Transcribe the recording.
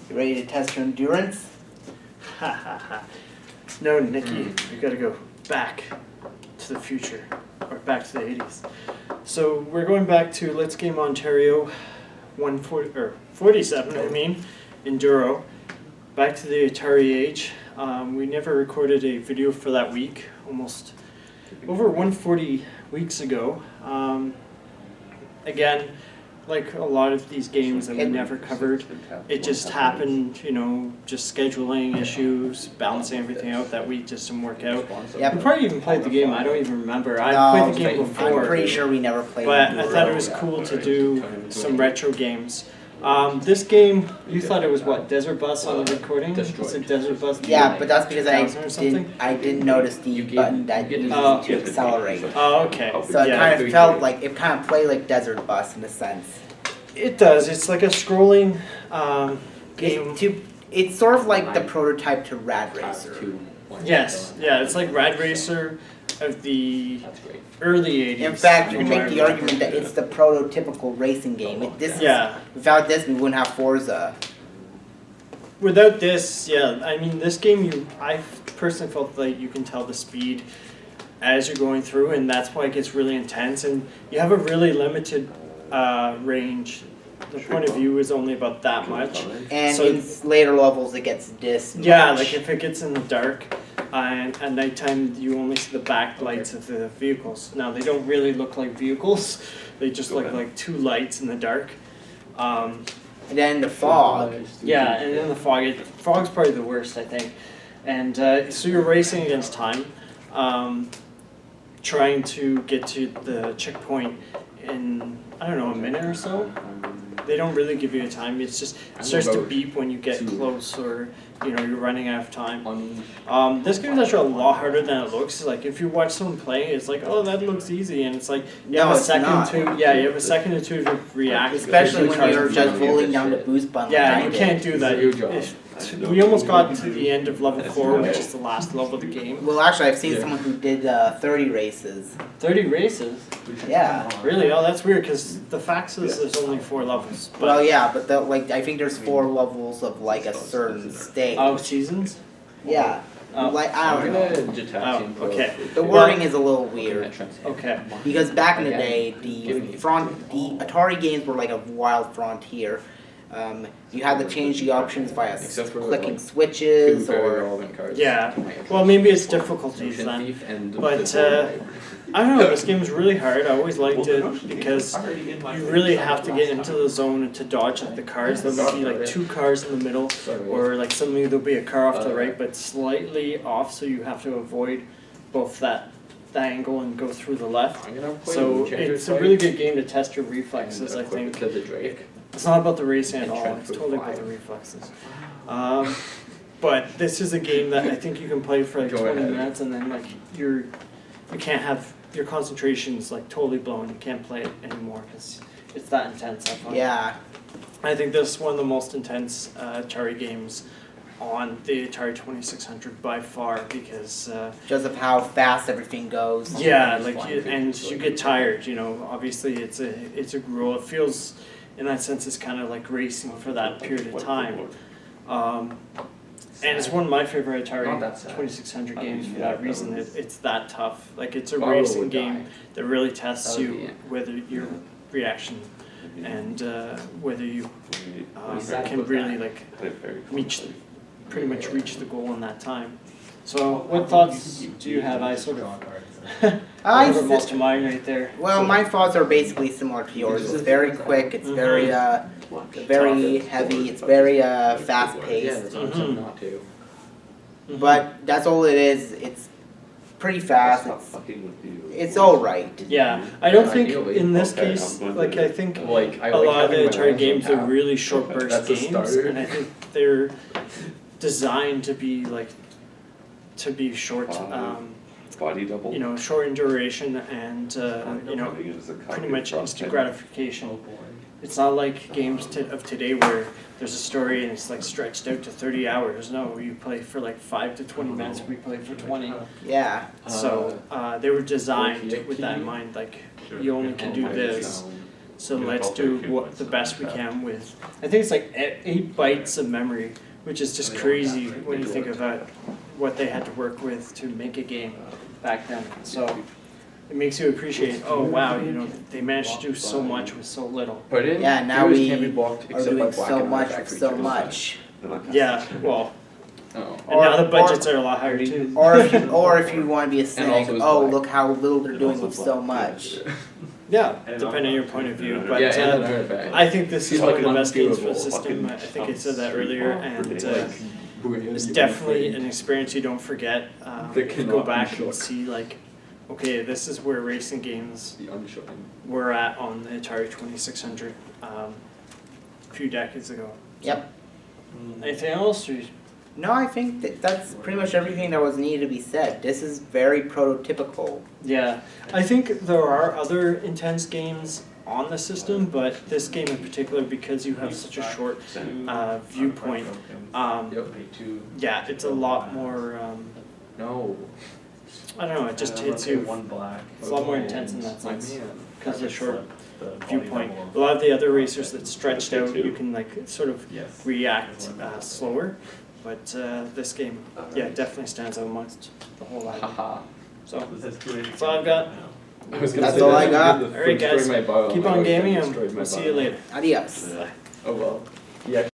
You ready to test your endurance? Ha ha ha. No, Nikki, you gotta go back to the future, or back to the 80s. So we're going back to Let's Game Ontario 140, or 47, I mean, Enduro. Back to the Atari age. We never recorded a video for that week, almost over 140 weeks ago. Again, like a lot of these games that we never covered, it just happened, you know, just scheduling issues, balancing everything out that week just didn't work out. Yep. We probably even played the game, I don't even remember. I played the game before. I'm pretty sure we never played But Enduro. I thought it was cool to do some retro games. This game, you thought it was what, Desert Bus on the recording? It's a Desert Bus. Yeah, but that's because I didn't notice the button that uses to accelerate. Oh, okay. So it kind of felt like, it kind of played like Desert Bus in a sense. It does. It's like a scrolling game. It's sort of like the prototype to Rad Racer. Yes, yeah, it's like Rad Racer of the early 80s. In fact, you can make the argument that it's the prototypical racing game. Without this, we wouldn't have Forza. Without this, yeah, I mean, this game, I personally felt like you can tell the speed as you're going through, and that's why it gets really intense, and you have a really limited range. The point of view is only about that much. And so, in later levels, it gets this much. Yeah, like if it gets in the dark, and at nighttime, you only see the back lights of the vehicles. Now, they don't really look like vehicles. They just look like two lights in the dark. And then the fog. Yeah, and then the fog. Fog's probably the worst, I think. And so you're racing against time, trying to get to the checkpoint in, I don't know, a minute or so. They don't really give you a time. It's just, it starts to beep when you get close, or you know, you're running out of time. This game is actually a lot harder than it looks. Like if you watch someone play, it's like, oh, that looks easy, and it's like you have a second or two to react. Especially when you're just rolling down the boost button. Yeah, you can't do that. We almost got to the end of level 4, which is the last level of the game. Well, actually, I've seen someone who did 30 races. 30 races? Yeah. Really? Oh, that's weird, because the fact is there's only 4 levels. But well, yeah, but I think there's 4 levels of like a certain stage. Oh, seasons? Yeah. Like, I don't know. Oh, okay. The wording is a little weird. Okay. Because back in the day, the Atari games were like a wild frontier. You had to change the options via clicking switches or... Yeah, well maybe it's difficulties then, but I don't know, this game is really hard. I always liked it because you really have to get into the zone and to dodge like the cars. There'll be like 2 cars in the middle, or like suddenly there'll be a car off to the right but slightly off, so you have to avoid both that angle and go through the left. So it's a really good game to test your reflexes, I think. It's not about the racing at all, it's totally about the reflexes. But this is a game that I think you can play for like 20 minutes and then like you can't have, your concentration's like totally blown, you can't play it anymore because it's that intense, I find. Yeah. I think this is one of the most intense Atari games on the Atari 2600 by far, because just of how fast everything goes. Yeah, like and you get tired, you know. Obviously it's a gruel. It feels, in that sense, it's kind of like racing for that period of time. And it's one of my favorite Atari 2600 games for that reason. It's that tough. Like it's a racing game that really tests you, whether your reaction and whether you can really like pretty much reach the goal in that time. So what thoughts do you have? I sort of covered most of mine right there. Well, my thoughts are basically similar to yours. It's very quick, it's very heavy, it's very fast-paced. But that's all it is. It's pretty fast. It's all right. Yeah, I don't think in this case, like I think a lot of the Atari games are really short burst games, and I think they're designed to be short, you know, short in duration and you know, pretty much instant gratification. It's not like games of today where there's a story and it's like stretched out to 30 hours. No, you play for like 5 to 20 minutes. We play for 20. Yeah. So they were designed with that in mind. Like you only can do this. So let's do what the best we can with, I think it's like 8 bytes of memory, which is just crazy when you think about what they had to work with to make a game back then. So it makes you appreciate, oh wow, you know, they managed to do so much with so little. Yeah, now we are doing so much with so much. Yeah, well, and Or- now the budgets are a lot higher too. Or if you want to be a cynic, oh look how little they're doing with so much. Yeah, depending on your point of view. But Yeah, I think this is He's one like of the an best games for the undoable system. I think I said that earlier, and it's It's definitely an experience you don't forget. That If you go cannot be back and shook. see like, okay, this is where racing games the unshooting. were at on the Atari 2600 a few decades ago. Yep. Anything else? Or No, I think that's pretty much everything that was needed to be said. This is very prototypical. yeah, I think there are other intense games on the system, but this game in particular, because you have such a short viewpoint, yeah, it's a lot more. No. I don't know. It just hits you. One black. It's a lot more intense in that sense Man. because of the short The viewpoint. body A lot of the other racers that stretched out, you can like sort of Yes. react slower. But this game, yeah, definitely stands out amongst the whole lineup. Haha. So That's that's all I've got. I was gonna That's say all that I you got. did the All right, guys, destroy my bio. keep I'm on like, gaming, that and destroyed my we'll see bio. you later. Adios. Oh well. Yeah.